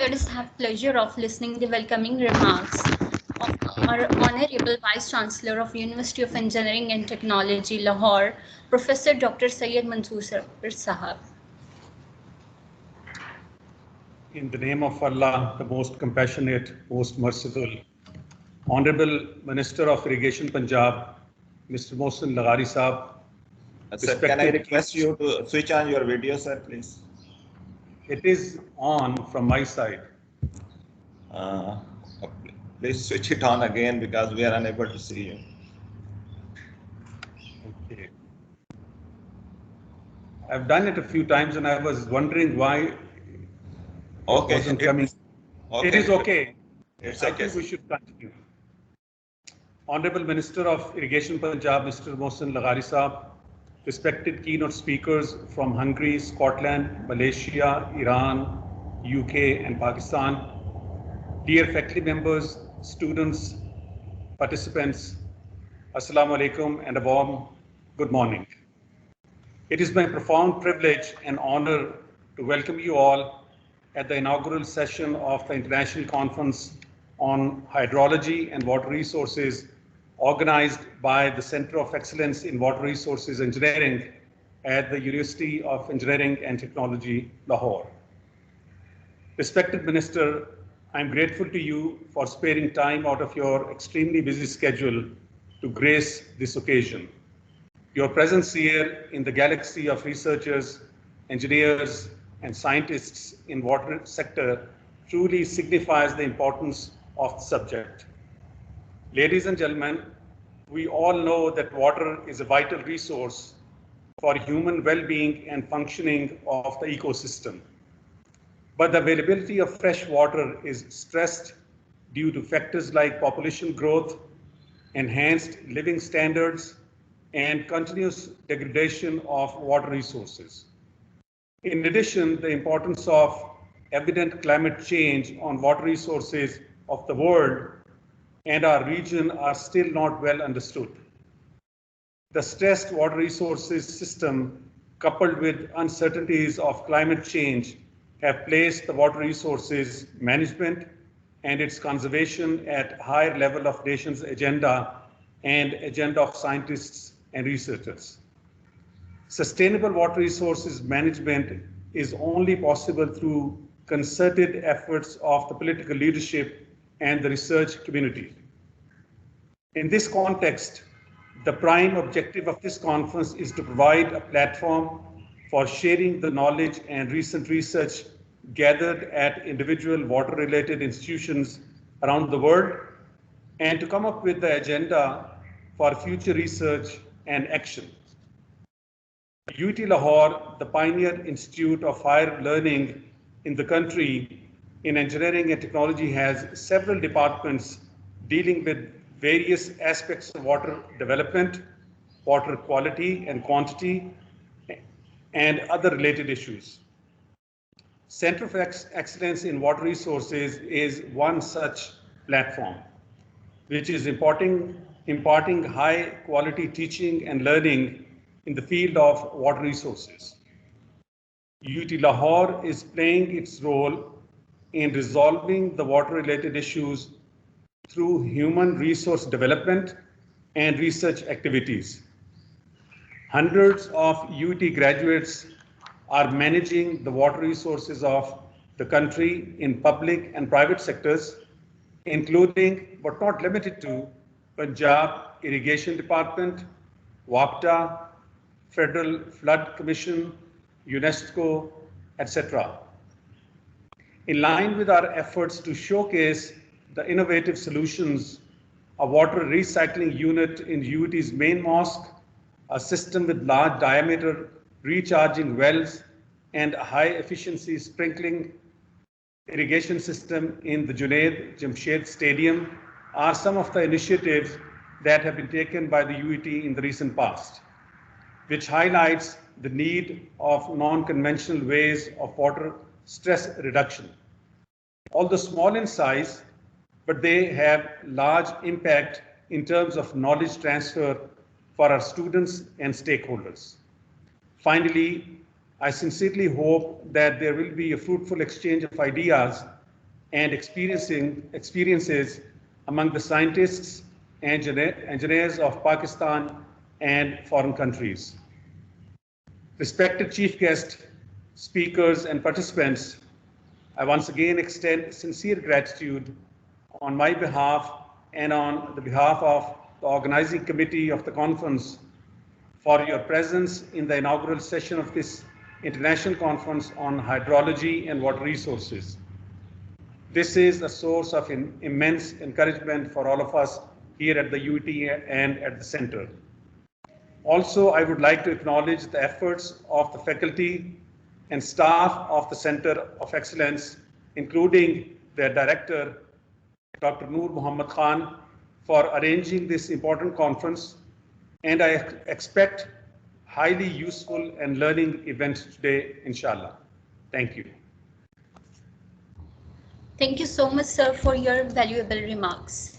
let us have pleasure of listening the welcoming remarks of our Honorable Vice Chancellor of University of Engineering and Technology, Lahore, Professor Dr. Syed Mansoor Sahab. In the name of Allah, the most compassionate, most merciful, Honorable Minister of Irrigation Punjab, Mr. Mohsen Laghari Saab. Sir, can I request you to switch on your video, sir, please? It is on from my side. Please switch it on again because we are unable to see you. Okay. I've done it a few times and I was wondering why it wasn't coming. Okay. It is okay. It's I okay. think we should continue. Honorable Minister of Irrigation Punjab, Mr. Mohsen Laghari Saab, respected keynote speakers from Hungary, Scotland, Malaysia, Iran, UK and Pakistan, dear faculty members, students, participants, Assalamu alaikum and a warm good morning. It is my profound privilege and honor to welcome you all at the inaugural session of the International Conference on Hydrology and Water Resources organized by the Center of Excellence in Water Resources Engineering at the University of Engineering and Technology, Lahore. Respected Minister, I'm grateful to you for sparing time out of your extremely busy schedule to grace this occasion. Your presence here in the galaxy of researchers, engineers, and scientists in water sector truly signifies the importance of the subject. Ladies and gentlemen, we all know that water is a vital resource for human well-being and functioning of the ecosystem. But the availability of fresh water is stressed due to factors like population growth, enhanced living standards, and continuous degradation of water resources. In addition, the importance of evident climate change on water resources of the world and our region are still not well understood. The stressed water resources system, coupled with uncertainties of climate change, have placed the water resources management and its conservation at higher level of nation's agenda and agenda of scientists and researchers. Sustainable water resources management is only possible through concerted efforts of the political leadership and the research community. In this context, the prime objective of this conference is to provide a platform for sharing the knowledge and recent research gathered at individual water-related institutions around the world and to come up with the agenda for future research and action. UT Lahore, the pioneer institute of higher learning in the country in engineering and technology, has several departments dealing with various aspects of water development, water quality and quantity, and other related issues. Center of Excellence in Water Resources is one such platform, which is imparting high quality teaching and learning in the field of water resources. UT Lahore is playing its role in resolving the water-related issues through human resource development and research activities. Hundreds of UT graduates are managing the water resources of the country in public and private sectors, including but not limited to Punjab Irrigation Department, WAPTA, Federal Flood Commission, UNESCO, etc. In line with our efforts to showcase the innovative solutions, a water recycling unit in UT's main mosque, a system with large diameter recharging wells, and a high efficiency sprinkling irrigation system in the Junaid Jamshed Stadium are some of the initiatives that have been taken by the UET in the recent past, which highlights the need of non-conventional ways of water stress reduction. Although small in size, but they have large impact in terms of knowledge transfer for our students and stakeholders. Finally, I sincerely hope that there will be a fruitful exchange of ideas and experiences among the scientists and engineers of Pakistan and foreign countries. Respected chief guest, speakers, and participants, I once again extend sincere gratitude on my behalf and on the behalf of the organizing committee of the conference for your presence in the inaugural session of this international conference on hydrology and water resources. This is a source of immense encouragement for all of us here at the UT and at the center. Also, I would like to acknowledge the efforts of the faculty and staff of the Center of Excellence, including their director, Dr. Noor Muhammad Khan, for arranging this important conference, and I expect highly useful and learning events today, inshallah. Thank you. Thank you so much, sir, for your valuable remarks.